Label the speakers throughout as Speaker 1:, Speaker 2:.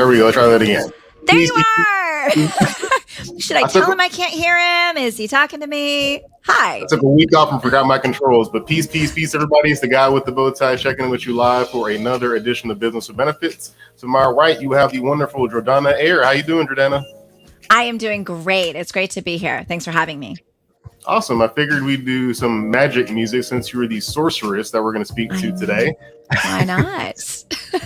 Speaker 1: There we go. Try that again.
Speaker 2: There you are. Should I tell him I can't hear him? Is he talking to me? Hi.
Speaker 1: I took a week off and forgot my controls, but peace, everybody. It's the guy with the bow tie checking in with you live for another edition of Business with Benefits. To my right, you have the wonderful Jordanna Eyre. How you doing, Jordanna?
Speaker 2: I am doing great. It's great to be here. Thanks for having me.
Speaker 1: Awesome. I figured we'd do some magic music since you were the sorceress that we're going to speak to today.
Speaker 2: Why not?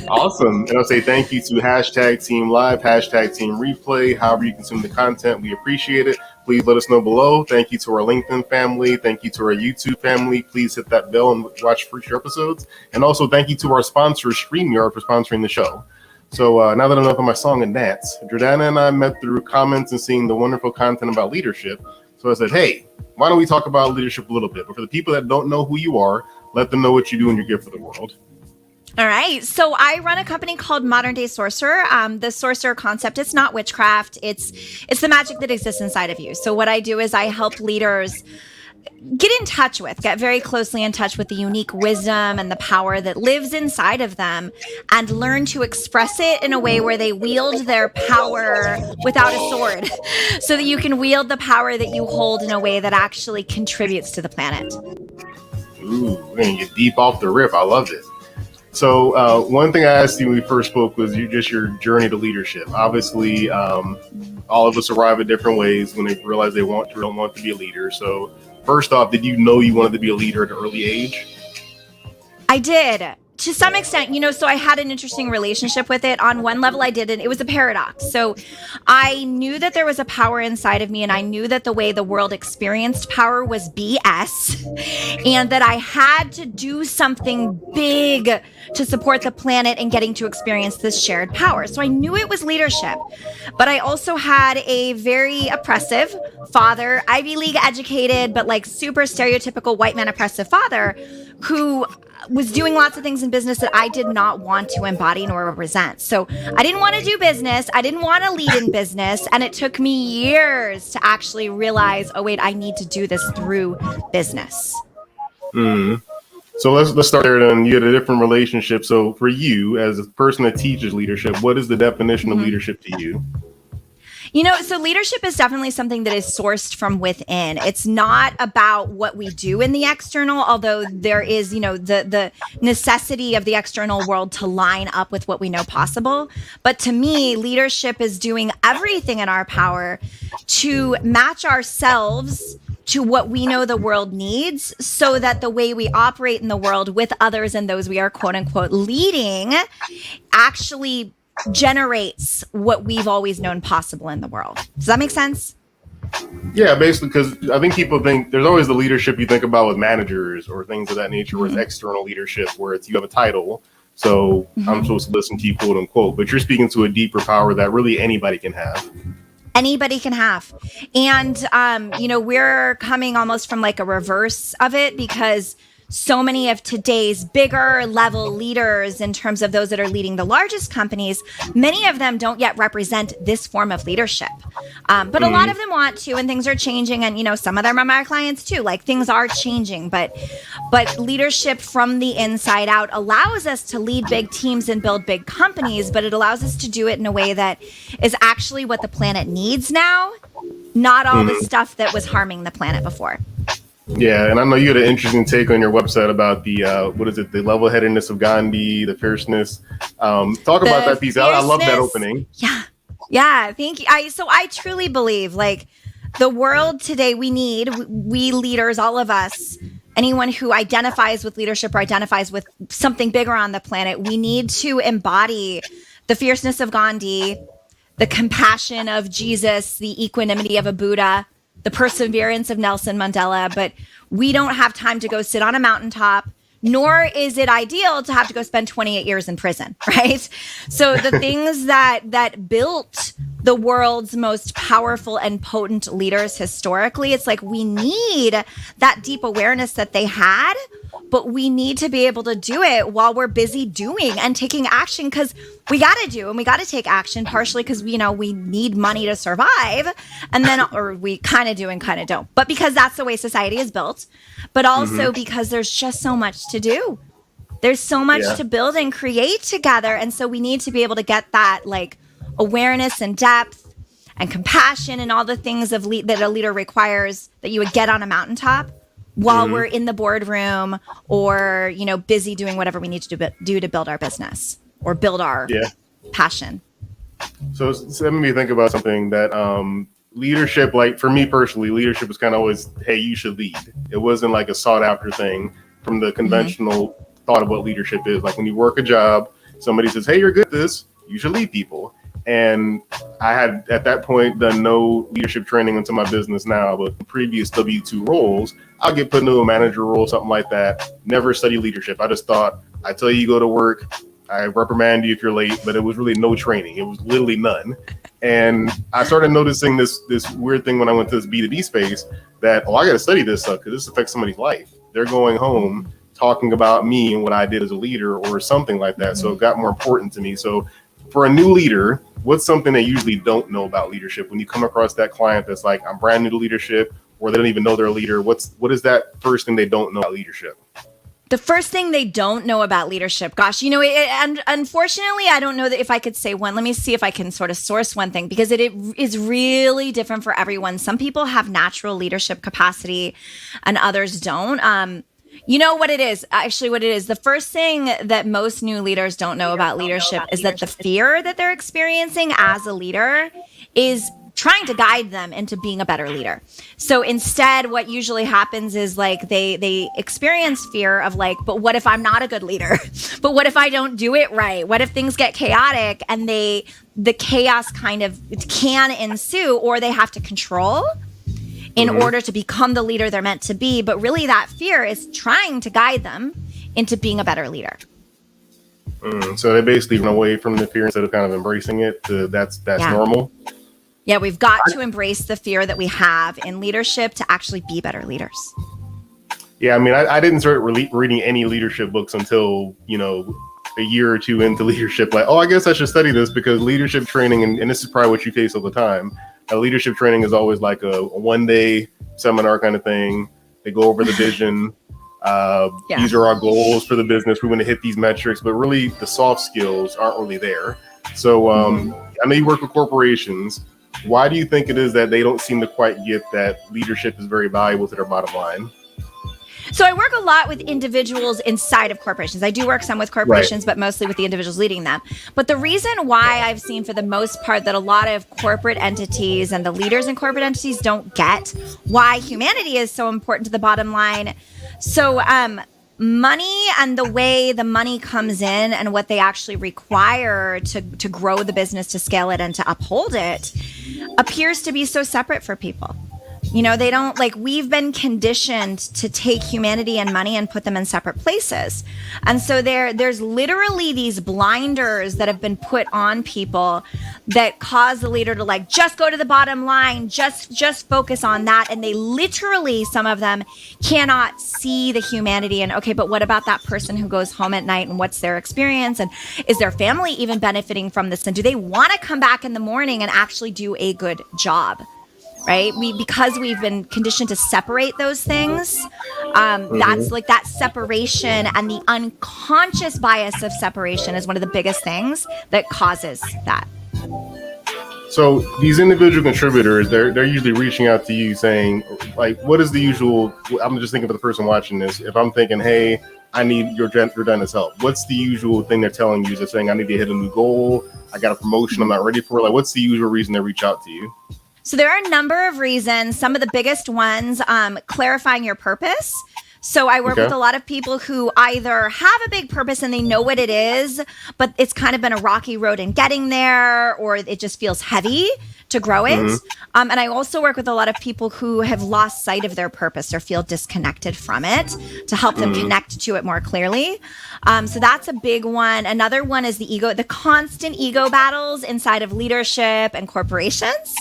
Speaker 1: Awesome. And I'll say thank you to hashtag Team Live, hashtag Team Replay. However you consume the content, we appreciate it. Please let us know below. Thank you to our LinkedIn family. Thank you to our YouTube family. Please hit that bell and watch future episodes. And also thank you to our sponsor, StreamYard, for sponsoring the show. So now that I'm up on my song and dance, Jordanna and I met through comments and seeing the wonderful content about leadership. So I said, hey, why don't we talk about leadership a little bit? But for the people that don't know who you are, let them know what you do and your gift for the world.
Speaker 2: All right. So I run a company called Modern Day Sorcerer. The sorcerer concept, it's not witchcraft. It's the magic that exists inside of you. So what I do is I help leaders get very closely in touch with the unique wisdom and the power that lives inside of them and learn to express it in a way where they wield their power without a sword so that you can wield the power that you hold in a way that actually contributes to the planet.
Speaker 1: Ooh, we're going to get deep off the rip. I love it. So one thing I asked you when we first spoke was your journey to leadership. Obviously, all of us arrive at different ways when they realize they don't want to be a leader. So first off, did you know you wanted to be a leader at an early age?
Speaker 2: I did. To some extent, so I had an interesting relationship with it. On one level, I didn't. It was a paradox. So I knew that there was a power inside of me, and I knew that the way the world experienced power was BS, and that I had to do something big to support the planet and getting to experience this shared power. So I knew it was leadership, but I also had a very oppressive father, Ivy League educated, but like super stereotypical white man oppressive father who was doing lots of things in business that I did not want to embody nor represent. So I didn't want to do business. I didn't want to lead in business. And it took me years to actually realize, oh, wait, I need to do this through business.
Speaker 1: So let's start there then. You had a different relationship. So for you, as a person that teaches leadership, what is the definition of leadership to you?
Speaker 2: So leadership is definitely something that is sourced from within. It's not about what we do in the external, although there is, the necessity of the external world to line up with what we know possible. But to me, leadership is doing everything in our power to match ourselves to what we know the world needs, so that the way we operate in the world with others and those we are quote unquote leading actually generates what we've always known possible in the world. Does that make sense?
Speaker 1: Yeah, basically, because I think people think there's always the leadership you think about with managers or things of that nature, where it's external leadership, where it's you have a title, so I'm supposed to listen to you, quote unquote. But you're speaking to a deeper power that really anybody can have.
Speaker 2: Anybody can have. And, we're coming almost from like a reverse of it, because so many of today's bigger level leaders, in terms of those that are leading the largest companies, many of them don't yet represent this form of leadership. But a lot of them want to, and things are changing. And, some of them are my clients too. Like, things are changing, but leadership from the inside out allows us to lead big teams and build big companies, but it allows us to do it in a way that is actually what the planet needs now, not all the stuff that was harming the planet before.
Speaker 1: Yeah, and I know you had an interesting take on your website about the the level-headedness of Gandhi, the fierceness. Talk about that piece. I love that opening.
Speaker 2: Yeah, thank you. I truly believe, like, the world today, we leaders, all of us, anyone who identifies with leadership or identifies with something bigger on the planet, we need to embody the fierceness of Gandhi, the compassion of Jesus, the equanimity of a Buddha, the perseverance of Nelson Mandela. But we don't have time to go sit on a mountaintop, nor is it ideal to have to go spend 28 years in prison, right? So the things that built the world's most powerful and potent leaders historically, it's like we need that deep awareness that they had, but we need to be able to do it while we're busy doing and taking action, because we got to do and we got to take action, partially because we need money to survive, and then or we kind of do and kind of don't, but because that's the way society is built, but also because there's just so much to do. There's so much to build and create together, and so we need to be able to get that like awareness and depth and compassion and all the things that a leader requires that you would get on a mountaintop while we're in the boardroom or, busy doing whatever we need to do to build our business or build our passion.
Speaker 1: So it's made me think about something that leadership, like for me personally, leadership was kind of always, hey, you should lead. It wasn't like a sought after thing from the conventional thought of what leadership is. Like when you work a job, somebody says, hey, you're good at this, you should lead people. And I had at that point done no leadership training into my business now, but previous W-2 roles, I'll get put into a manager role, something like that. Never study leadership. I just thought, I tell you go to work, I reprimand you if you're late, but it was really no training. It was literally none. And I started noticing this weird thing when I went to this B2B space that, I got to study this stuff because this affects somebody's life. They're going home talking about me and what I did as a leader or something like that. So it got more important to me. So for a new leader, what's something they usually don't know about leadership when you come across that client that's like, I'm brand new to leadership, or they don't even know they're a leader? What is that first thing they don't know about leadership?
Speaker 2: The first thing they don't know about leadership, gosh, and unfortunately, I don't know that if I could say one. Let me see if I can sort of source one thing, because it is really different for everyone. Some people have natural leadership capacity and others don't. You know what it is? Actually, what it is, the first thing that most new leaders don't know about leadership is that the fear that they're experiencing as a leader is trying to guide them into being a better leader. So instead, what usually happens is like they experience fear of like, but what if I'm not a good leader? But what if I don't do it right? What if things get chaotic and the chaos kind of can ensue, or they have to control in order to become the leader they're meant to be. But really that fear is trying to guide them into being a better leader.
Speaker 1: So they basically run away from the fear instead of kind of embracing it. That's normal.
Speaker 2: Yeah, we've got to embrace the fear that we have in leadership to actually be better leaders.
Speaker 1: Yeah, I mean, I didn't start reading any leadership books until, a year or two into leadership. Like, I guess I should study this because leadership training, and this is probably what you face all the time, leadership training is always like a one-day seminar kind of thing. They go over the vision. These are our goals for the business. We want to hit these metrics, but really the soft skills aren't really there. So I know you work with corporations. Why do you think it is that they don't seem to quite get that leadership is very valuable to their bottom line?
Speaker 2: So I work a lot with individuals inside of corporations. I do work some with corporations, but mostly with the individuals leading them. But the reason why I've seen for the most part that a lot of corporate entities and the leaders in corporate entities don't get why humanity is so important to the bottom line. So money and the way the money comes in and what they actually require to grow the business, to scale it and to uphold it appears to be so separate for people. They don't we've been conditioned to take humanity and money and put them in separate places. And so there's literally these blinders that have been put on people that cause the leader to just go to the bottom line, just focus on that. And they literally, some of them cannot see the humanity and, okay, but what about that person who goes home at night and what's their experience? And is their family even benefiting from this? And do they want to come back in the morning and actually do a good job? Right? Because we've been conditioned to separate those things. That's that separation, and the unconscious bias of separation is one of the biggest things that causes that.
Speaker 1: So these individual contributors, they're usually reaching out to you saying, what is the usual? I'm just thinking for the person watching this. If I'm thinking, hey, I need Jordanna's help. What's the usual thing they're telling you? They're saying, I need to hit a new goal. I got a promotion I'm not ready for. What's the usual reason they reach out to you?
Speaker 2: So there are a number of reasons. Some of the biggest ones, clarifying your purpose. So I work with a lot of people who either have a big purpose and they know what it is, but it's kind of been a rocky road in getting there, or it just feels heavy to grow it. And I also work with a lot of people who have lost sight of their purpose or feel disconnected from it, to help them connect to it more clearly. So that's a big one. Another one is the constant ego battles inside of leadership and corporations.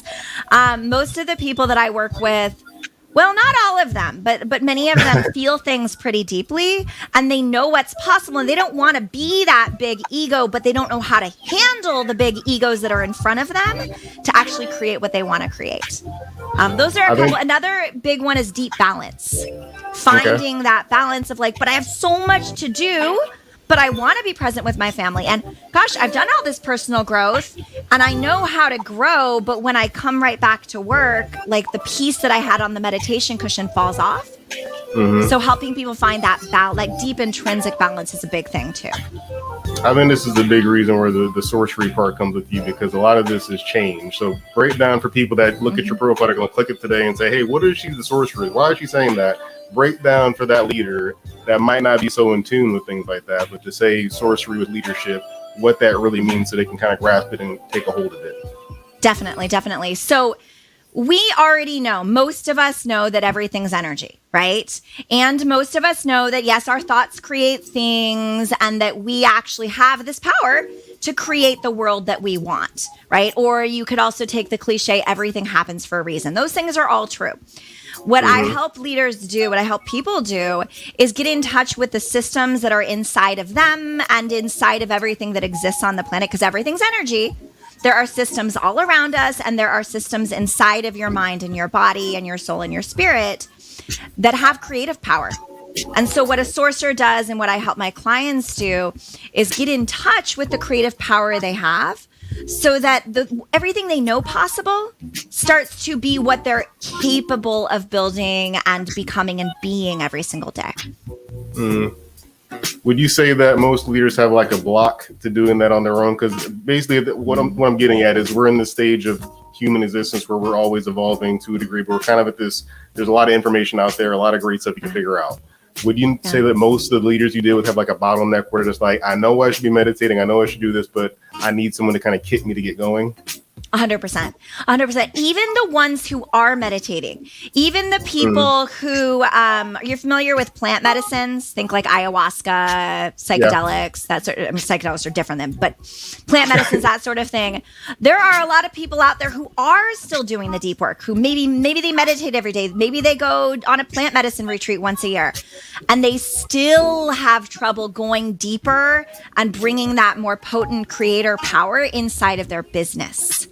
Speaker 2: Most of the people that I work with, well, not all of them, but many of them feel things pretty deeply, and they know what's possible, and they don't want to be that big ego, but they don't know how to handle the big egos that are in front of them to actually create what they want to create. Those are a couple. Another big one is deep balance. Finding that balance of but I have so much to do, but I want to be present with my family. And gosh, I've done all this personal growth and I know how to grow, but when I come right back to work, the piece that I had on the meditation cushion falls off. So helping people find that deep intrinsic balance is a big thing too.
Speaker 1: I think this is the big reason where the sorcery part comes with you, because a lot of this is change. So break down for people that look at your profile, they're going to click it today and say, hey, what is she the sorcerer? Why is she saying that? Break down for that leader that might not be so in tune with things like that, but to say sorcery with leadership, what that really means, so they can kind of grasp it and take a hold of it.
Speaker 2: Definitely. So we already know, most of us know that everything's energy, right? And most of us know that, yes, our thoughts create things, and that we actually have this power to create the world that we want, right? Or you could also take the cliche, everything happens for a reason. Those things are all true. What I help leaders do, what I help people do, is get in touch with the systems that are inside of them and inside of everything that exists on the planet, because everything's energy. There are systems all around us, and there are systems inside of your mind and your body and your soul and your spirit that have creative power. And so what a sorcerer does, and what I help my clients do, is get in touch with the creative power they have, so that everything they know possible starts to be what they're capable of building and becoming and being every single day.
Speaker 1: Mm. Would you say that most leaders have like a block to doing that on their own? Because basically, what I'm getting at is we're in the stage of human existence where we're always evolving to a degree, but we're kind of at this. There's a lot of information out there, a lot of great stuff you can figure out. Would you say that most of the leaders you deal with have like a bottleneck where it's like, I know I should be meditating, I know I should do this, but I need someone to kind of kick me to get going?
Speaker 2: 100%. 100%. Even the ones who are meditating, even the people who, you're familiar with plant medicines, think like ayahuasca, psychedelics, that sort of, I mean, psychedelics are different than, but plant medicines, that sort of thing. There are a lot of people out there who are still doing the deep work, who maybe they meditate every day. Maybe they go on a plant medicine retreat once a year, and they still have trouble going deeper and bringing that more potent creator power inside of their business.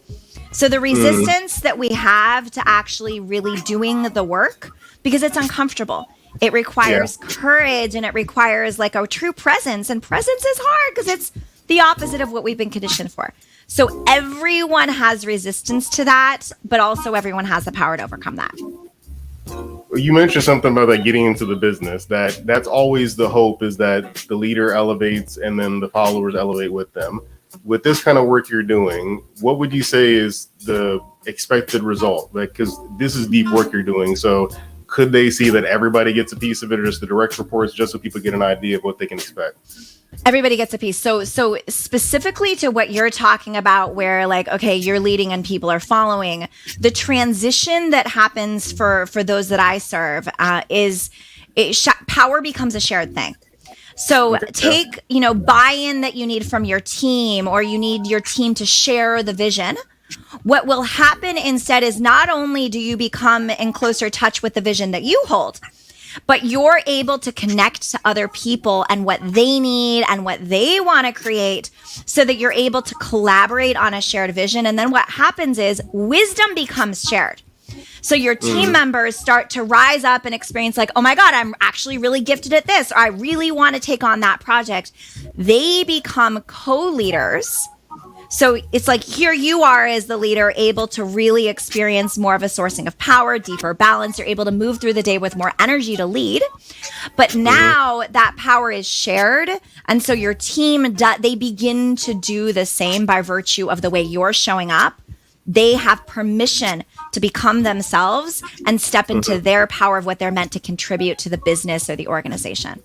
Speaker 2: So the resistance that we have to actually really doing the work, because it's uncomfortable, it requires courage, and it requires like a true presence, and presence is hard because it's the opposite of what we've been conditioned for. So everyone has resistance to that, but also everyone has the power to overcome that.
Speaker 1: You mentioned something about like getting into the business. That's always the hope, is that the leader elevates and then the followers elevate with them. With this kind of work you're doing, what would you say is the expected result? Like, because this is deep work you're doing. So could they see that everybody gets a piece of it, or just the direct reports, just so people get an idea of what they can expect?
Speaker 2: Everybody gets a piece. So specifically to what you're talking about, where like, okay, you're leading and people are following, the transition that happens for those that I serve power becomes a shared thing. So take, buy-in that you need from your team, or you need your team to share the vision. What will happen instead is not only do you become in closer touch with the vision that you hold, but you're able to connect to other people and what they need and what they want to create, so that you're able to collaborate on a shared vision. And then what happens is wisdom becomes shared. So your team members start to rise up and experience like, oh my God, I'm actually really gifted at this, or I really want to take on that project. They become co-leaders. So it's like, here you are as the leader, able to really experience more of a sourcing of power, deeper balance. You're able to move through the day with more energy to lead. But now that power is shared. And so your team, they begin to do the same by virtue of the way you're showing up. They have permission to become themselves and step into their power of what they're meant to contribute to the business or the organization.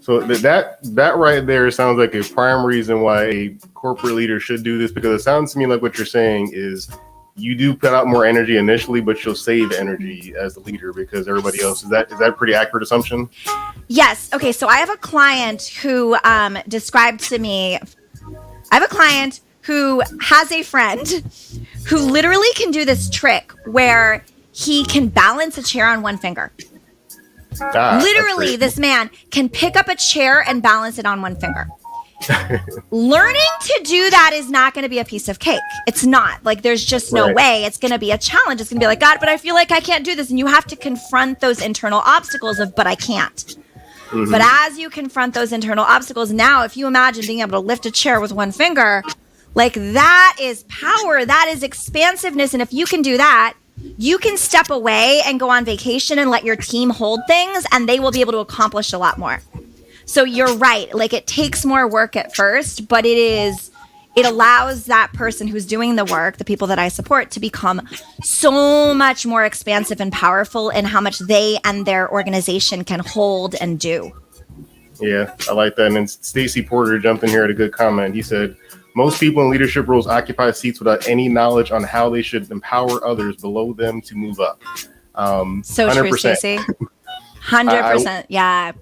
Speaker 1: So that right there sounds like a prime reason why a corporate leader should do this, because it sounds to me like what you're saying is you do put out more energy initially, but you'll save energy as the leader because everybody else. Is that a pretty accurate assumption?
Speaker 2: Yes. Okay. So I have a client who described to me, I have a client who has a friend who literally can do this trick where he can balance a chair on one finger. Literally, this man can pick up a chair and balance it on one finger. Learning to do that is not going to be a piece of cake. It's not. Like, there's just no way. It's going to be a challenge. It's going to be like, God, but I feel like I can't do this. And you have to confront those internal obstacles of, but I can't. But as you confront those internal obstacles, now, if you imagine being able to lift a chair with one finger, like, that is power. That is expansiveness. And if you can do that, you can step away and go on vacation and let your team hold things, and they will be able to accomplish a lot more. So you're right. Like, it takes more work at first, but it allows that person who's doing the work, the people that I support, to become so much more expansive and powerful in how much they and their organization can hold and do.
Speaker 1: Yeah, I like that. And then Stacy Porter jumped in here at a good comment. He said, most people in leadership roles occupy seats without any knowledge on how they should empower others below them to move up.
Speaker 2: So 100%. True, Stacey. 100%. Yeah.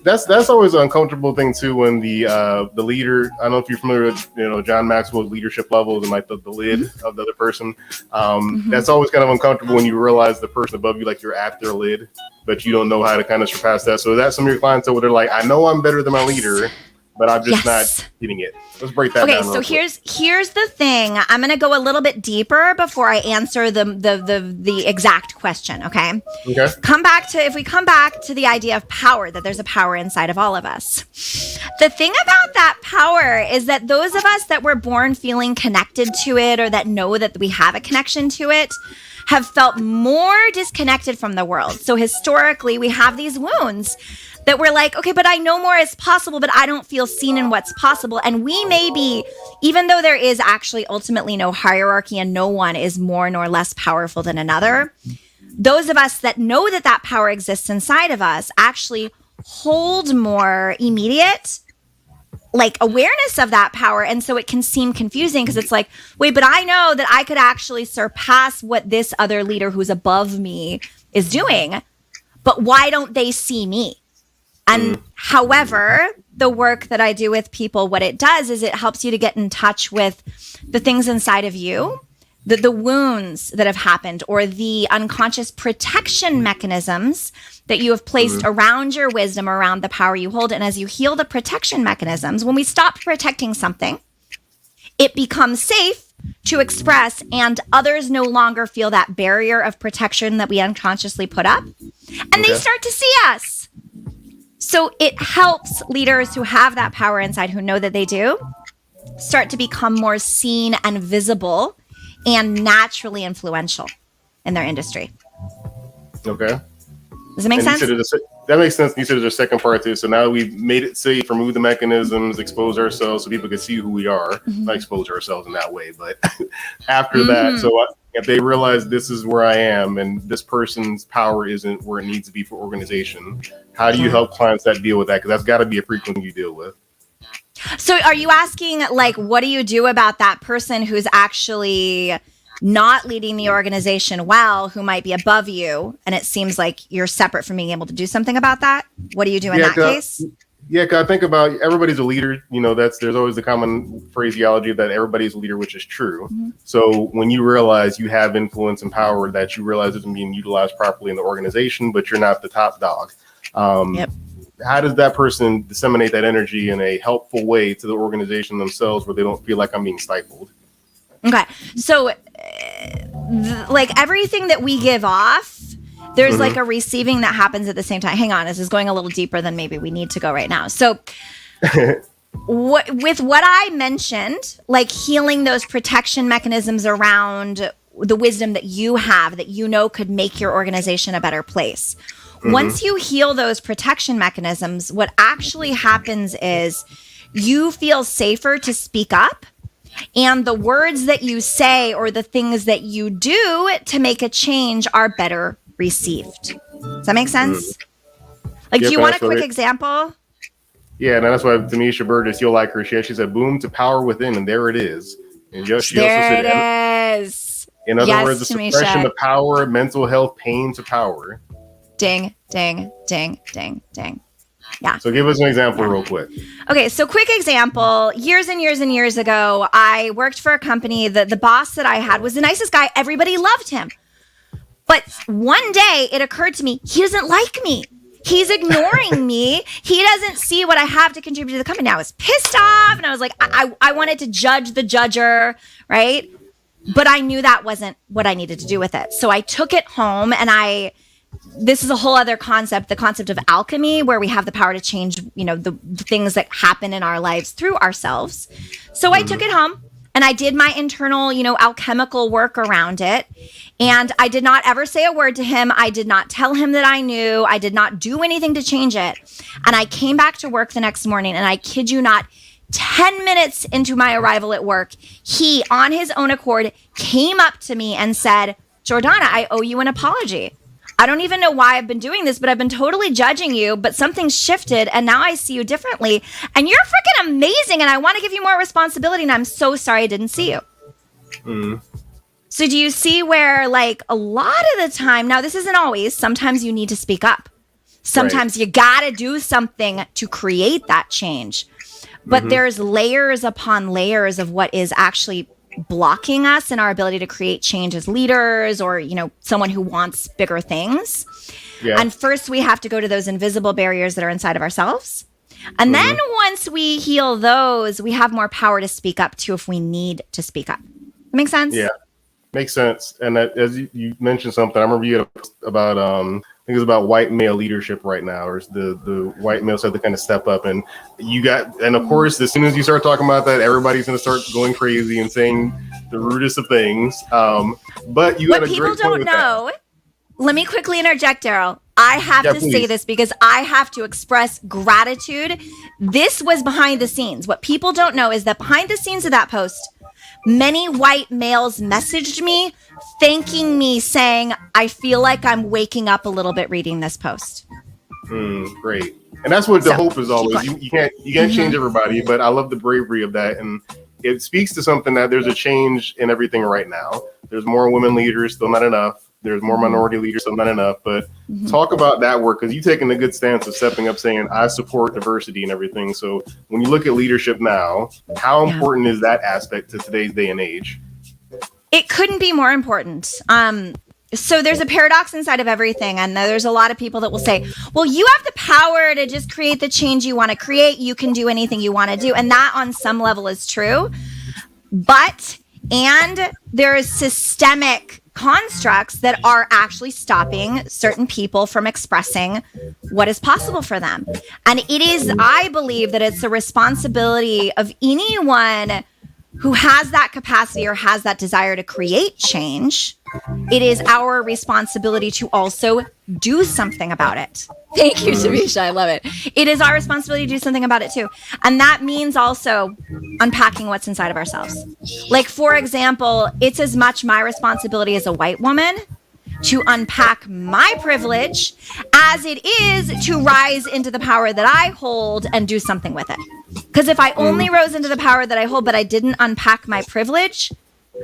Speaker 1: That's always an uncomfortable thing too, when the leader, I don't know if you're familiar with John Maxwell's leadership levels and like the lid of the other person. That's always kind of uncomfortable when you realize the person above you, like, you're at their lid, but you don't know how to kind of surpass that. So that's some of your clients where they're like, I know I'm better than my leader, but I'm just not getting it. Let's break that down.
Speaker 2: Okay, so here's the thing. I'm going to go a little bit deeper before I answer the exact question, okay?
Speaker 1: Okay.
Speaker 2: If we come back to the idea of power, that there's a power inside of all of us. The thing about that power is that those of us that were born feeling connected to it, or that know that we have a connection to it, have felt more disconnected from the world. So historically, we have these wounds that we're like, okay, but I know more is possible, but I don't feel seen in what's possible. And we may be, even though there is actually ultimately no hierarchy and no one is more nor less powerful than another, those of us that know that that power exists inside of us actually hold more immediate like awareness of that power. And so it can seem confusing because it's like, wait, but I know that I could actually surpass what this other leader who's above me is doing, but why don't they see me? And however, the work that I do with people, what it does is it helps you to get in touch with the things inside of you, the wounds that have happened, or the unconscious protection mechanisms that you have placed around your wisdom, around the power you hold. And as you heal the protection mechanisms, when we stop protecting something, it becomes safe to express, and others no longer feel that barrier of protection that we unconsciously put up, and they start to see us. So it helps leaders who have that power inside, who know that they do, start to become more seen and visible and naturally influential in their industry.
Speaker 1: Okay.
Speaker 2: Does it make sense?
Speaker 1: That makes sense. You said there's a second part to it. So now we've made it safe, remove the mechanisms, expose ourselves so people can see who we are. Not expose ourselves in that way, but after that, so if they realize this is where I am and this person's power isn't where it needs to be for organization, how do you help clients that deal with that? Because that's got to be a frequent thing you deal with.
Speaker 2: So are you asking, like, what do you do about that person who's actually not leading the organization well, who might be above you, and it seems like you're separate from being able to do something about that? What do you do in that case?
Speaker 1: Yeah, cause I think about everybody's a leader. You know, there's always the common phraseology that everybody's a leader, which is true. So when you realize you have influence and power that you realize isn't being utilized properly in the organization, but you're not the top dog. How does that person disseminate that energy in a helpful way to the organization themselves where they don't feel like I'm being stifled?
Speaker 2: Okay. So like everything that we give off, there's like a receiving that happens at the same time. Hang on, this is going a little deeper than maybe we need to go right now. So with what I mentioned, like healing those protection mechanisms around the wisdom that you have, that you know could make your organization a better place. Once you heal those protection mechanisms, what actually happens is you feel safer to speak up. And the words that you say or the things that you do to make a change are better received. Does that make sense? Like, do you want a quick example?
Speaker 1: Yeah, and that's why Tanisha Burgess, you'll like her. She actually said, boom to power within, and there it is. And she also said,
Speaker 2: there it is.
Speaker 1: In other words, the suppression of power, mental health, pain to power.
Speaker 2: Ding, ding, ding, ding, ding. Yeah.
Speaker 1: So give us an example real quick.
Speaker 2: Okay, so quick example. Years and years and years ago, I worked for a company that the boss that I had was the nicest guy. Everybody loved him. But one day it occurred to me, he doesn't like me. He's ignoring me. He doesn't see what I have to contribute to the company. I was pissed off and I was like, I wanted to judge the judger, right? But I knew that wasn't what I needed to do with it. So I took it home and this is a whole other concept, the concept of alchemy, where we have the power to change, you know, the things that happen in our lives through ourselves. So I took it home and I did my internal, you know, alchemical work around it. And I did not ever say a word to him. I did not tell him that I knew. I did not do anything to change it. And I came back to work the next morning, and I kid you not, 10 minutes into my arrival at work, he, on his own accord, came up to me and said, Jordanna, I owe you an apology. I don't even know why I've been doing this, but I've been totally judging you, but something's shifted and now I see you differently. And you're freaking amazing and I want to give you more responsibility and I'm so sorry I didn't see you. So do you see where, like, a lot of the time, now this isn't always, sometimes you need to speak up. Sometimes you got to do something to create that change. But there's layers upon layers of what is actually blocking us in our ability to create change as leaders or, you know, someone who wants bigger things. And first we have to go to those invisible barriers that are inside of ourselves. And then once we heal those, we have more power to speak up to if we need to speak up. That makes sense?
Speaker 1: Yeah, makes sense. And that, as you mentioned something, I remember you had about, I think it's about white male leadership right now, or the white males have to kind of step up. And and of course, as soon as you start talking about that, everybody's going to start going crazy and saying the rudest of things. But you
Speaker 2: what
Speaker 1: had a
Speaker 2: people
Speaker 1: great point
Speaker 2: don't
Speaker 1: with
Speaker 2: know, let me quickly interject, Daryl. I have to
Speaker 1: please.
Speaker 2: say this because I have to express gratitude. This was behind the scenes. What people don't know is that behind the scenes of that post, many white males messaged me, thanking me, saying, I feel like I'm waking up a little bit reading this post.
Speaker 1: Great. And that's what the hope is
Speaker 2: keep
Speaker 1: always.
Speaker 2: going.
Speaker 1: You can't change everybody, but I love the bravery of that. And it speaks to something that there's a change in everything right now. There's more women leaders, still not enough. There's more minority leaders, still not enough. But talk about that work, because you've taken a good stance of stepping up, saying, I support diversity and everything. So when you look at leadership now, how important is that aspect to today's day and age?
Speaker 2: It couldn't be more important. So there's a paradox inside of everything. And there's a lot of people that will say, well, you have the power to just create the change you want to create. You can do anything you want to do. And that on some level is true. And there is systemic constructs that are actually stopping certain people from expressing what is possible for them. And it is, I believe that it's a responsibility of anyone who has that capacity or has that desire to create change. It is our responsibility to also do something about it. Thank you, Tamisha. I love it. It is our responsibility to do something about it too. And that means also unpacking what's inside of ourselves. Like, for example, it's as much my responsibility as a white woman to unpack my privilege as it is to rise into the power that I hold and do something with it. Because if I only rose into the power that I hold, but I didn't unpack my privilege,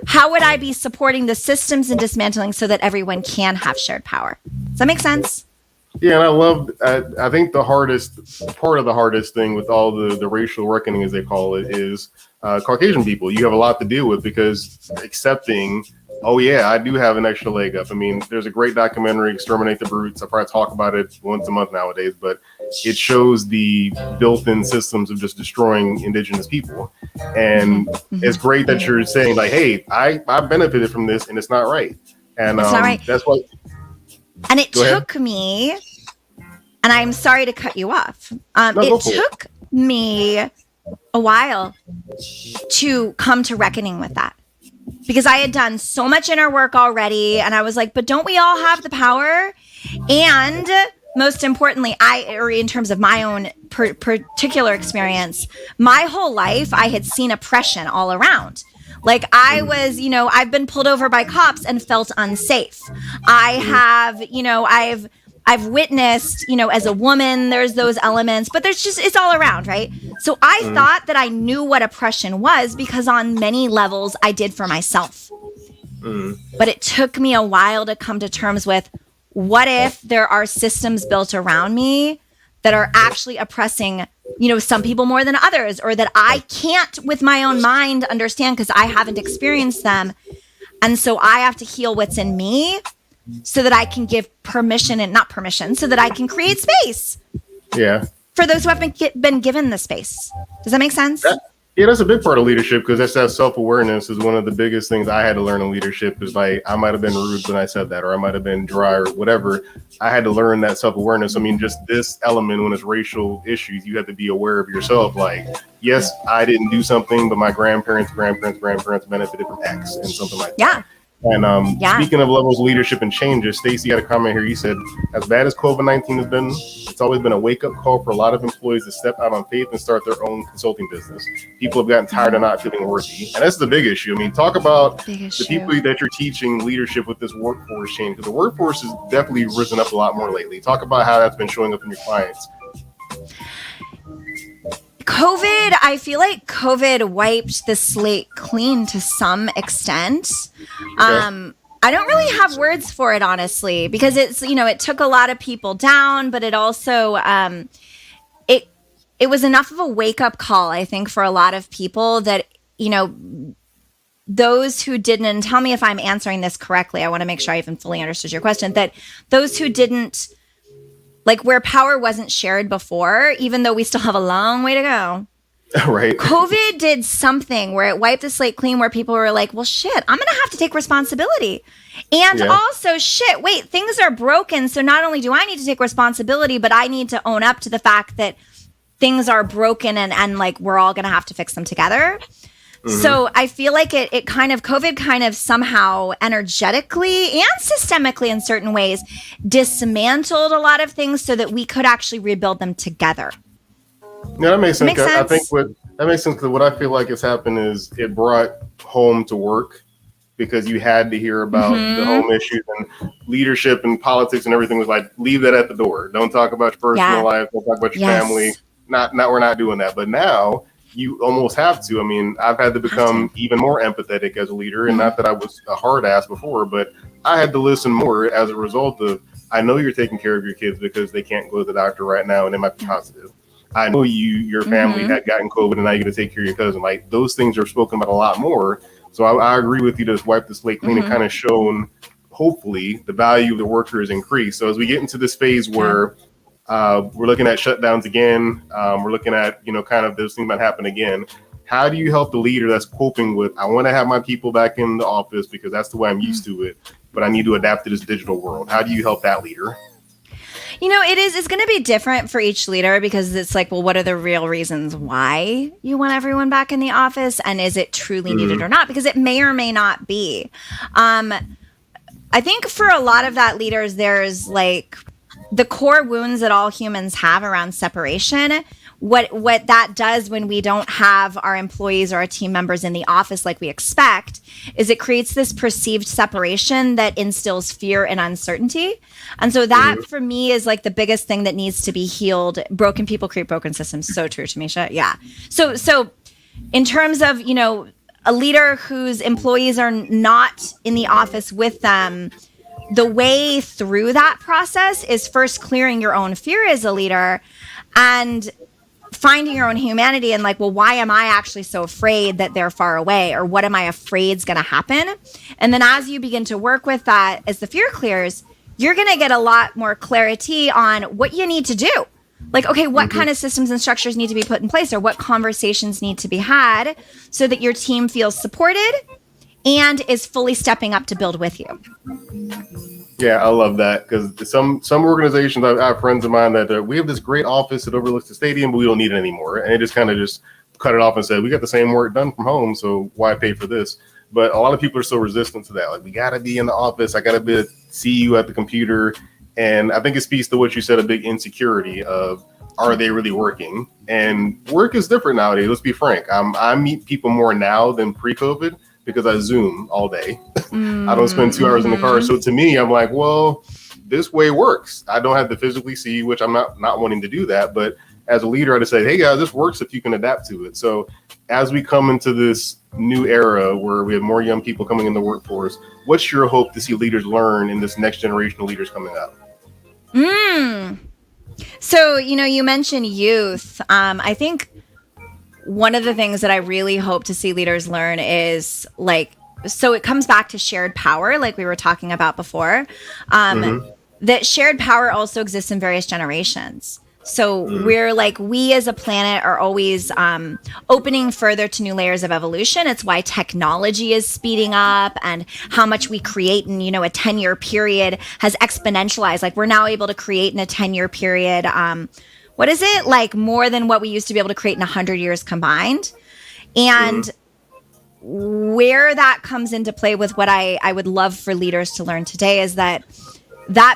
Speaker 2: how would I be supporting the systems and dismantling so that everyone can have shared power? Does that make sense?
Speaker 1: Yeah, and I think the hardest thing with all the racial reckoning, as they call it, is Caucasian people. You have a lot to deal with, because accepting, oh yeah, I do have an extra leg up. I mean, there's a great documentary, Exterminate the Brutes. I probably talk about it once a month nowadays, but it shows the built-in systems of just destroying indigenous people. And it's great that you're saying, like, hey, I benefited from this and it's not right. And
Speaker 2: it's not right.
Speaker 1: That's why.
Speaker 2: And it took me, and I'm sorry to cut you off. It took me a while to come to reckoning with that, because I had done so much inner work already. And I was like, but don't we all have the power? And most importantly, or in terms of my own particular experience, my whole life, I had seen oppression all around. Like, I was, I've been pulled over by cops and felt unsafe. I have, I've witnessed, as a woman, there's those elements, but it's all around, right? So I thought that I knew what oppression was, because on many levels I did for myself. But it took me a while to come to terms with, what if there are systems built around me that are actually oppressing, some people more than others, or that I can't with my own mind understand because I haven't experienced them. And so I have to heal what's in me so that I can give permission, and not permission, so that I can create space.
Speaker 1: Yeah.
Speaker 2: For those who haven't been given the space. Does that make sense?
Speaker 1: Yeah, that's a big part of leadership, because that's that self-awareness is one of the biggest things I had to learn in leadership. Is like, I might have been rude when I said that, or I might have been dry or whatever. I had to learn that self-awareness. I mean, just this element, when it's racial issues, you have to be aware of yourself. Like, yes, I didn't do something, but my grandparents benefited from X and something like that. And speaking of levels of leadership and changes, Stacey had a comment here. He said, as bad as COVID-19 has been, it's always been a wake-up call for a lot of employees to step out on faith and start their own consulting business. People have gotten tired of not feeling worthy. And that's the big issue. I mean, talk about the people that you're teaching leadership with this workforce change, because the workforce has definitely risen up a lot more lately. Talk about how that's been showing up in your clients.
Speaker 2: COVID, I feel like COVID wiped the slate clean to some extent. I don't really have words for it, honestly, because it's, it took a lot of people down, but it also, it was enough of a wake up call, I think, for a lot of people that, those who didn't, and tell me if I'm answering this correctly, I want to make sure I even fully understood your question, that those who didn't, like, where power wasn't shared before, even though we still have a long way to go.
Speaker 1: Right.
Speaker 2: COVID did something where it wiped the slate clean, where people were like, well, shit, I'm going to have to take responsibility. And also, shit, wait, things are broken. So not only do I need to take responsibility, but I need to own up to the fact that things are broken and like, we're all going to have to fix them together. So I feel like it kind of, COVID kind of somehow energetically and systemically in certain ways dismantled a lot of things so that we could actually rebuild them together.
Speaker 1: Yeah, that makes sense.
Speaker 2: Makes sense.
Speaker 1: I think that makes sense, because what I feel like has happened is it brought home to work, because you had to hear about the home issues, and leadership and politics and everything was like, leave that at the door. Don't talk about your personal life. Don't talk about your family. Not we're not doing that. But now you almost have to. I mean, I've had to become even more empathetic as a leader, and not that I was a hard ass before, but I had to listen more as a result of, I know you're taking care of your kids because they can't go to the doctor right now and it might be positive. I know your family had gotten COVID and now you're going to take care of your cousin. Like, those things are spoken about a lot more. So I agree with you to wipe the slate clean and kind of shown, hopefully, the value of the worker is increased. So as we get into this phase where we're looking at shutdowns again, we're looking at, kind of those things might happen again. How do you help the leader that's coping with, I want to have my people back in the office because that's the way I'm used to it, but I need to adapt to this digital world? How do you help that leader?
Speaker 2: It's going to be different for each leader, because it's like, well, what are the real reasons why you want everyone back in the office? And is it truly needed or not? Because it may or may not be. I think for a lot of that leaders, there's like the core wounds that all humans have around separation. What that does when we don't have our employees or our team members in the office like we expect is it creates this perceived separation that instills fear and uncertainty. And so that for me is like the biggest thing that needs to be healed. Broken people create broken systems. So true, Tamisha. Yeah. So in terms of, a leader whose employees are not in the office with them, the way through that process is first clearing your own fear as a leader and finding your own humanity and like, well, why am I actually so afraid that they're far away? Or what am I afraid is going to happen? And then as you begin to work with that, as the fear clears, you're going to get a lot more clarity on what you need to do. Like, okay, what kind of systems and structures need to be put in place, or what conversations need to be had so that your team feels supported and is fully stepping up to build with you.
Speaker 1: Yeah, I love that, because some organizations, I have friends of mine that we have this great office that overlooks the stadium, but we don't need it anymore. And they just kind of just cut it off and said, we got the same work done from home, so why pay for this? But a lot of people are still resistant to that. Like, we got to be in the office. I got to see you at the computer. And I think it speaks to what you said, a big insecurity of, are they really working? And work is different nowadays. Let's be frank. I meet people more now than pre-COVID, because I Zoom all day. I don't spend 2 hours in the car. So to me, I'm like, well, this way works. I don't have to physically see you, which I'm not wanting to do that. But as a leader, I just say, hey guys, this works if you can adapt to it. So as we come into this new era where we have more young people coming in the workforce, what's your hope to see leaders learn in this next generation of leaders coming up?
Speaker 2: So, you mentioned youth. I think one of the things that I really hope to see leaders learn is so it comes back to shared power, like we were talking about before, that shared power also exists in various generations. So we as a planet are always opening further to new layers of evolution. It's why technology is speeding up, and how much we create in, a 10-year period has exponentialized. Like, we're now able to create in a 10-year period, what is it? Like, more than what we used to be able to create in 100 years combined. And where that comes into play with what I would love for leaders to learn today is that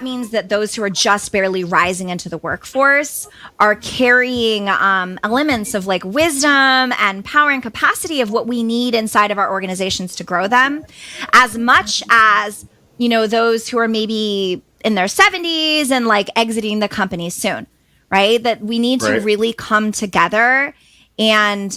Speaker 2: means that those who are just barely rising into the workforce are carrying elements of like wisdom and power and capacity of what we need inside of our organizations to grow them, as much as, those who are maybe in their 70s and like exiting the company soon. Right? That we need to really come together and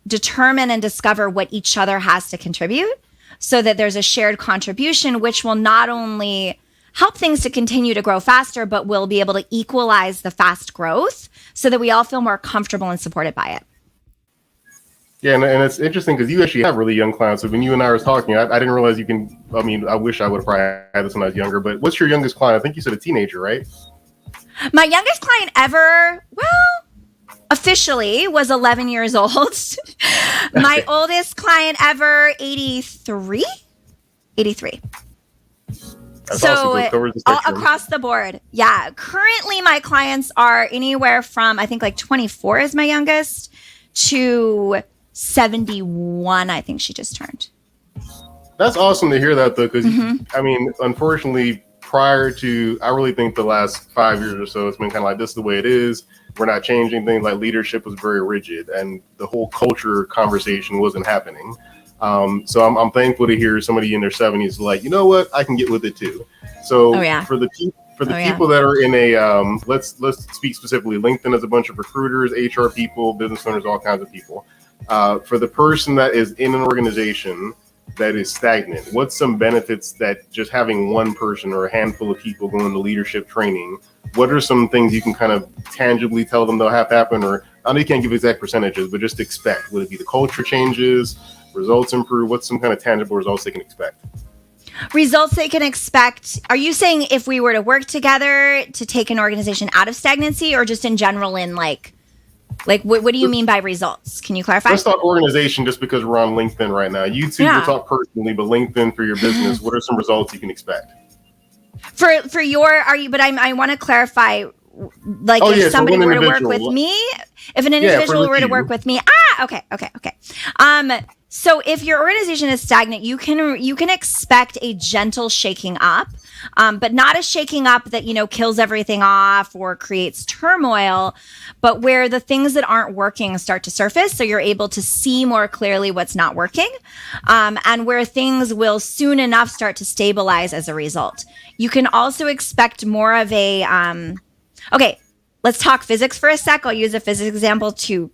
Speaker 2: determine and discover what each other has to contribute, so that there's a shared contribution, which will not only help things to continue to grow faster, but will be able to equalize the fast growth so that we all feel more comfortable and supported by it.
Speaker 1: Yeah, and it's interesting because you actually have really young clients. So when you and I were talking, I didn't realize you can, I wish I would have probably had this when I was younger, but what's your youngest client? I think you said a teenager, right?
Speaker 2: My youngest client ever, officially was 11 years old. My oldest client ever, 83.
Speaker 1: That's
Speaker 2: so
Speaker 1: awesome. It covers the spectrum.
Speaker 2: Across the board. Yeah. Currently, my clients are anywhere from, I think, like 24 is my youngest, to 71, I think she just turned.
Speaker 1: That's awesome to hear that, though, because, I mean, unfortunately, prior to, I really think the last 5 years or so, it's been kind of like, this is the way it is. We're not changing things. Like, leadership was very rigid, and the whole culture conversation wasn't happening. So I'm thankful to hear somebody in their 70s like, you know what, I can get with it too. So for the people that are in a, let's speak specifically, LinkedIn is a bunch of recruiters, HR people, business owners, all kinds of people. For the person that is in an organization that is stagnant, what's some benefits that just having one person or a handful of people going to leadership training, what are some things you can kind of tangibly tell them they'll have to happen? Or I know you can't give exact percentages, but just expect. Would it be the culture changes, results improve? What's some kind of tangible results they can expect?
Speaker 2: Results they can expect. Are you saying if we were to work together to take an organization out of stagnancy, or just in general in like what do you mean by results? Can you clarify?
Speaker 1: Let's talk organization, just because we're on LinkedIn right now. YouTube, we'll talk personally, but LinkedIn for your business, what are some results you can expect? For your, but I want to clarify, like if somebody were to work with me, if an individual were to work with me, okay. So if your organization is stagnant, you can expect a gentle shaking up, but not a shaking up that, kills everything off or creates turmoil, but where the things that aren't working start to surface. So you're able to see more clearly what's not working, and where things will soon enough start to stabilize as a result. You can also expect more of a, okay, let's talk physics for a sec. I'll use a physics example to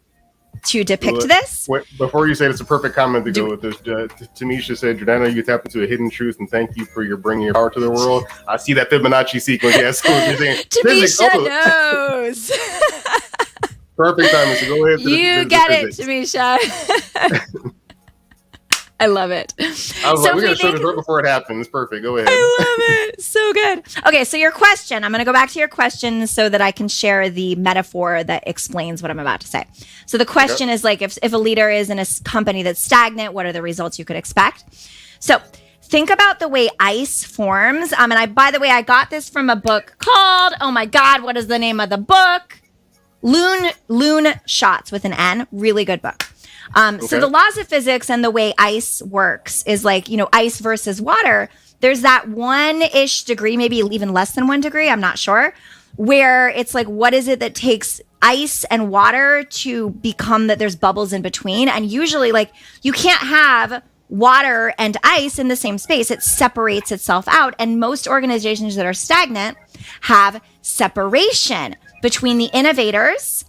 Speaker 1: depict this. Wait, before you say it, it's a perfect comment to go with this. Tanisha said, Jordanna, you tapped into a hidden truth, and thank you for your bringing your power to the world. I see that Fibonacci sequence. Yes,
Speaker 2: Tanisha knows.
Speaker 1: Perfect timing. So go ahead.
Speaker 2: You get it, Tanisha. I love it.
Speaker 1: I was like, we got to show this right before it happens. It's perfect. Go ahead.
Speaker 2: I love it. So good. Okay, so your question. I'm going to go back to your question so that I can share the metaphor that explains what I'm about to say. So the question is like, if a leader is in a company that's stagnant, what are the results you could expect? So think about the way ice forms. And by the way, I got this from a book called, oh my God, what is the name of the book? Loon Shots with an N. Really good book. So the laws of physics and the way ice works is like, ice versus water. There's that 1-ish degree, maybe even less than 1 degree, I'm not sure, where it's like, what is it that takes ice and water to become that there's bubbles in between? And usually, like, you can't have water and ice in the same space. It separates itself out. And most organizations that are stagnant have separation between the innovators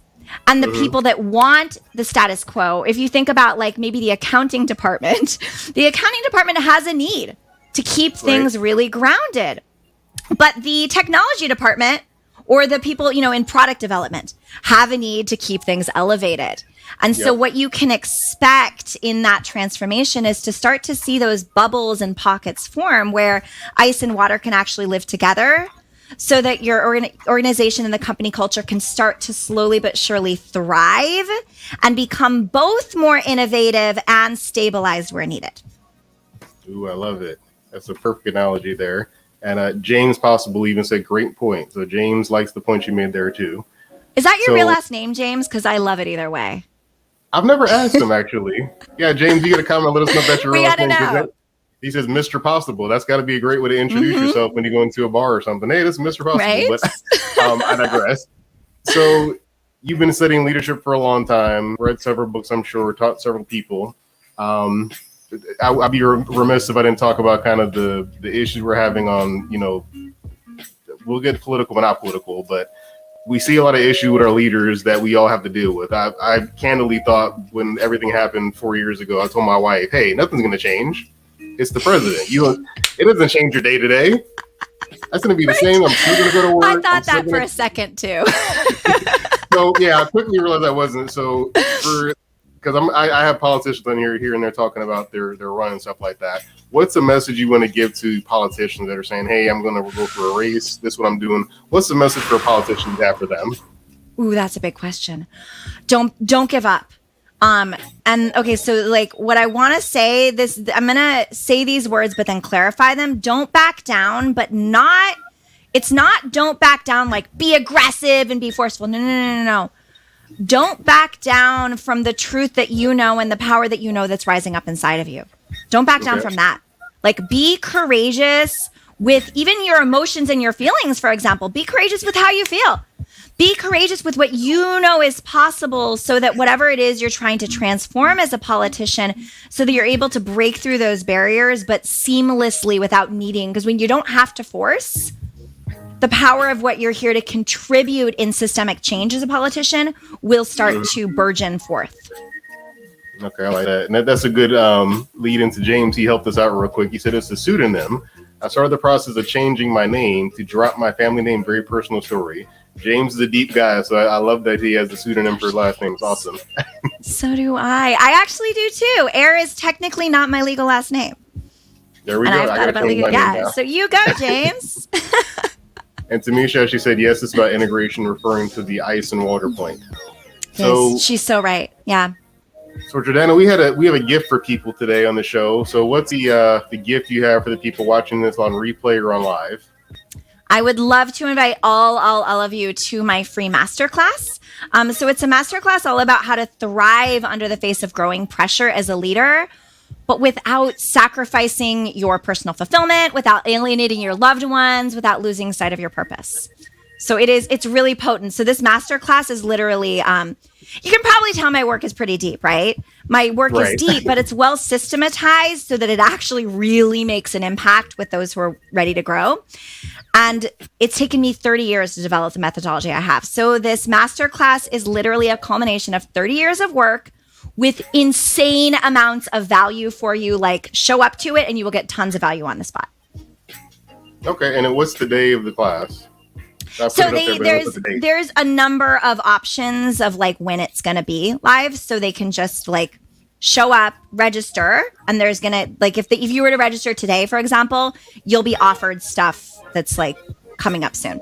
Speaker 2: and the people that want the status quo. If you think about like maybe the accounting department has a need to keep things really grounded. But the technology department or the people, in product development have a need to keep things elevated. And so what you can expect in that transformation is to start to see those bubbles and pockets form where ice and water can actually live together, so that your organization and the company culture can start to slowly but surely thrive and become both more innovative and stabilized where needed.
Speaker 1: Ooh, I love it. That's a perfect analogy there. And James Possible even said, great point. So James likes the point you made there too.
Speaker 2: Is that your real last name, James? Because I love it either way.
Speaker 1: I've never asked him, actually. Yeah, James, you got to comment. Let us know if that's your real last name.
Speaker 2: Know.
Speaker 1: He says, Mr. Possible. That's got to be a great way to introduce yourself when you go into a bar or something. Hey, this is Mr. Possible.
Speaker 2: Right?
Speaker 1: But I digress. So you've been studying leadership for a long time, read several books, I'm sure, taught several people. I'd be remiss if I didn't talk about kind of the issues we're having on, we'll get political, but not political, but we see a lot of issue with our leaders that we all have to deal with. I candidly thought when everything happened 4 years ago, I told my wife, hey, nothing's going to change. It's the president. It doesn't change your day to day. That's going to be the same. I'm still going to go to work.
Speaker 2: I thought that for a second too.
Speaker 1: So yeah, I quickly realized that wasn't. So because I have politicians on here and they're talking about their run and stuff like that. What's the message you want to give to politicians that are saying, hey, I'm going to go for a race. This is what I'm doing. What's the message for politicians after them?
Speaker 2: Ooh, that's a big question. Don't give up. And okay, so like what I want to say I'm going to say these words, but then clarify them. Don't back down, but it's not don't back down, like be aggressive and be forceful. No. Don't back down from the truth that you know and the power that you know that's rising up inside of you. Don't back down from that. Like, be courageous with even your emotions and your feelings, for example. Be courageous with how you feel. Be courageous with what you know is possible, so that whatever it is you're trying to transform as a politician, so that you're able to break through those barriers, but seamlessly without needing, because when you don't have to force, the power of what you're here to contribute in systemic change as a politician will start to burgeon forth.
Speaker 1: Okay, I like that. And that's a good lead into James. He helped us out real quick. He said it's a pseudonym. I started the process of changing my name to drop my family name. Very personal story. James is a deep guy, so I love that he has a pseudonym for his last name. It's awesome.
Speaker 2: So do I. I actually do too. Eyre is technically not my legal last name.
Speaker 1: There we
Speaker 2: and
Speaker 1: go.
Speaker 2: I've thought about legal. Yeah. So you go, James.
Speaker 1: And Tamisha, she said, yes, it's about integration, referring to the ice and water point. So
Speaker 2: yes, she's so right. Yeah.
Speaker 1: So Jordanna, we have a gift for people today on the show. So what's the gift you have for the people watching this on replay or on live?
Speaker 2: I would love to invite all of you to my free masterclass. So it's a masterclass all about how to thrive under the face of growing pressure as a leader, but without sacrificing your personal fulfillment, without alienating your loved ones, without losing sight of your purpose. So it's really potent. So this masterclass is literally, you can probably tell my work is pretty deep, right? My work is deep, but it's well systematized so that it actually really makes an impact with those who are ready to grow. And it's taken me 30 years to develop the methodology I have. So this masterclass is literally a culmination of 30 years of work with insane amounts of value for you. Like, show up to it and you will get tons of value on the spot.
Speaker 1: Okay. And what's the day of the class?
Speaker 2: So there's a number of options of like when it's going to be live. So they can just like show up, register, and there's going to like, if you were to register today, for example, you'll be offered stuff that's like coming up soon.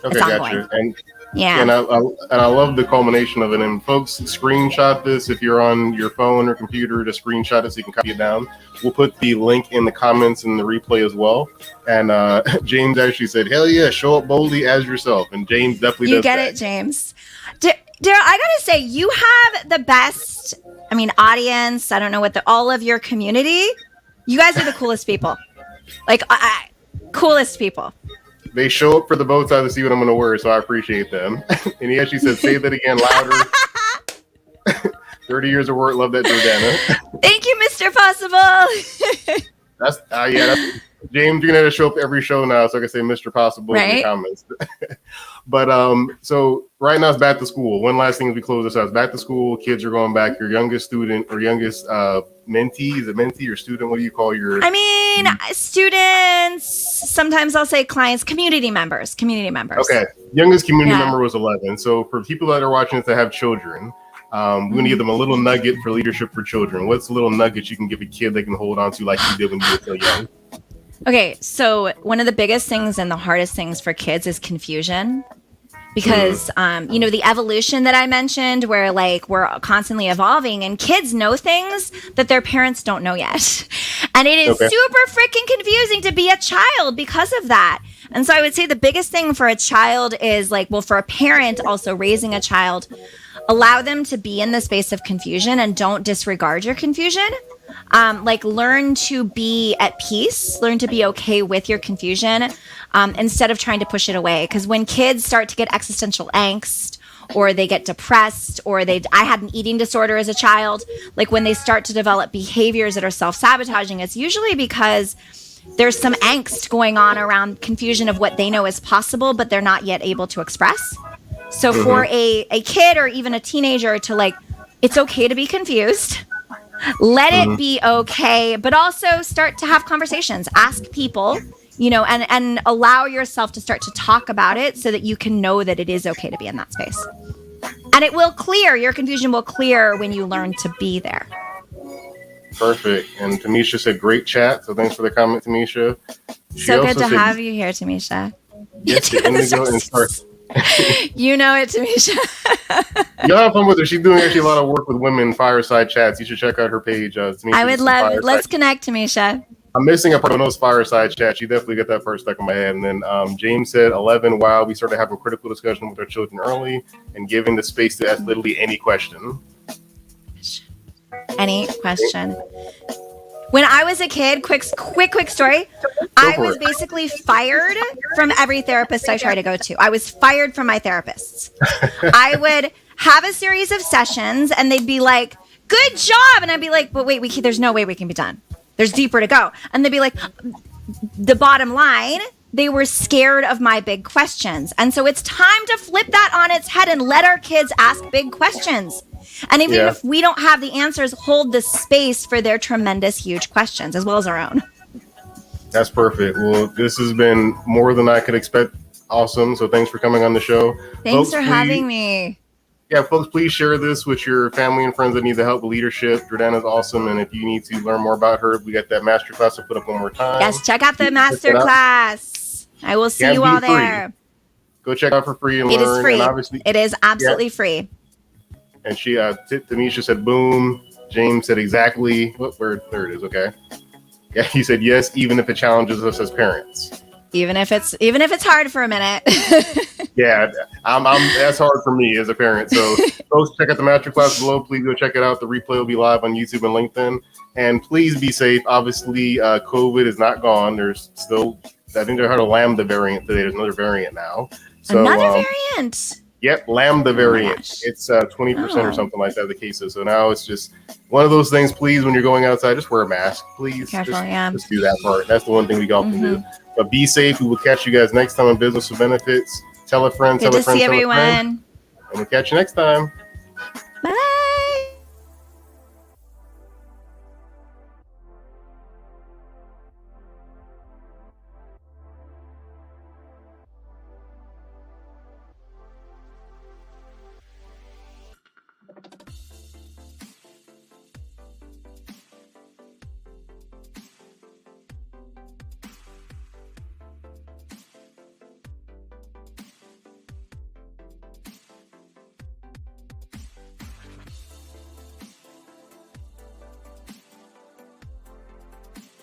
Speaker 1: Okay, gotcha. And
Speaker 2: yeah,
Speaker 1: and I love the culmination of it. And folks, screenshot this if you're on your phone or computer. Just screenshot it so you can copy it down. We'll put the link in the comments in the replay as well. And James actually said, "Hell yeah, show up boldly as yourself." And James definitely does that. You get
Speaker 2: it, James. Daryl, I gotta say, you have the best. I mean, audience. I don't know what all of your community. You guys are the coolest people. Like, coolest people.
Speaker 1: They show up for the bow tie to see what I'm going to wear, so I appreciate them. And he actually said, say that again louder. 30 years of work. Love that, Jordanna.
Speaker 2: Thank you, Mr. Possible.
Speaker 1: That's James, you're going to have to show up every show now, so I can say Mr. Possible in the comments. But so right now it's back to school. One last thing as we close this out. It's back to school. Kids are going back. Your youngest student or youngest mentee, is it mentee or student? What do you call your...
Speaker 2: I mean, students, sometimes I'll say clients, community members.
Speaker 1: Okay. Youngest community member was 11. So for people that are watching this that have children, we're going to give them a little nugget for leadership for children. What's a little nugget you can give a kid they can hold on to like you did when you were so young?
Speaker 2: Okay, so one of the biggest things and the hardest things for kids is confusion. Because, the evolution that I mentioned where like we're constantly evolving and kids know things that their parents don't know yet. And it is super freaking confusing to be a child because of that. And so I would say the biggest thing for a child is like, well, for a parent also raising a child, allow them to be in the space of confusion and don't disregard your confusion. Learn to be at peace, learn to be okay with your confusion instead of trying to push it away. Because when kids start to get existential angst or they get depressed or I had an eating disorder as a child, like when they start to develop behaviors that are self-sabotaging, it's usually because there's some angst going on around confusion of what they know is possible, but they're not yet able to express. So for a kid or even a teenager to like, it's okay to be confused. Let it be okay, but also start to have conversations. Ask people, and allow yourself to start to talk about it so that you can know that it is okay to be in that space. And it will clear. Your confusion will clear when you learn to be there.
Speaker 1: Perfect. And Tamisha said, great chat. So thanks for the comment, Tamisha.
Speaker 2: So good to have you here, Tamisha.
Speaker 1: Yes, Indigo and Star.
Speaker 2: You know it, Tamisha.
Speaker 1: You'll have fun with her. She's doing actually a lot of work with women, Fireside Chats. You should check out her page.
Speaker 2: I would love. Let's connect, Tamisha.
Speaker 1: I'm missing a part of those fireside chats. You definitely get that part stuck in my head. And then James said 11. Wow, we started having critical discussion with our children early and giving the space to ask literally any question.
Speaker 2: Any question. When I was a kid, quick story. I was basically fired from every therapist I tried to go to. I was fired from my therapists. I would have a series of sessions and they'd be like, good job. And I'd be like, but wait, there's no way we can be done. There's deeper to go. And they'd be like, the bottom line, they were scared of my big questions. And so it's time to flip that on its head and let our kids ask big questions. And even if we don't have the answers, hold the space for their tremendous, huge questions, as well as our own.
Speaker 1: That's perfect. Well, this has been more than I could expect. Awesome. So thanks for coming on the show.
Speaker 2: Thanks for having me.
Speaker 1: Yeah, folks, please share this with your family and friends that need the help with leadership. Jordanna's awesome. And if you need to learn more about her, we got that masterclass to put up one more time.
Speaker 2: Yes, check out the masterclass. I will see you all there.
Speaker 1: Go check it out for free and learn.
Speaker 2: It is free.
Speaker 1: And obviously,
Speaker 2: it is absolutely free.
Speaker 1: And she, Tamisha said, boom. James said exactly. There it is. Okay. Yeah, he said yes, even if it challenges us as parents.
Speaker 2: Even if it's hard for a minute.
Speaker 1: Yeah, that's hard for me as a parent. So folks, check out the masterclass below. Please go check it out. The replay will be live on YouTube and LinkedIn. And please be safe. Obviously, COVID is not gone. There's still, I think they had a Lambda variant today. There's another variant now. So,
Speaker 2: another variant.
Speaker 1: Yep, Lambda variant. It's 20% or something like that, the cases. So now it's just one of those things. Please, when you're going outside, just wear a mask. Please.
Speaker 2: Careful,
Speaker 1: just do that part. That's the one thing we all can do. But be safe. We will catch you guys next time on Business with Benefits. Tell a friend,
Speaker 2: Good to see everyone.
Speaker 1: And we'll catch you next time.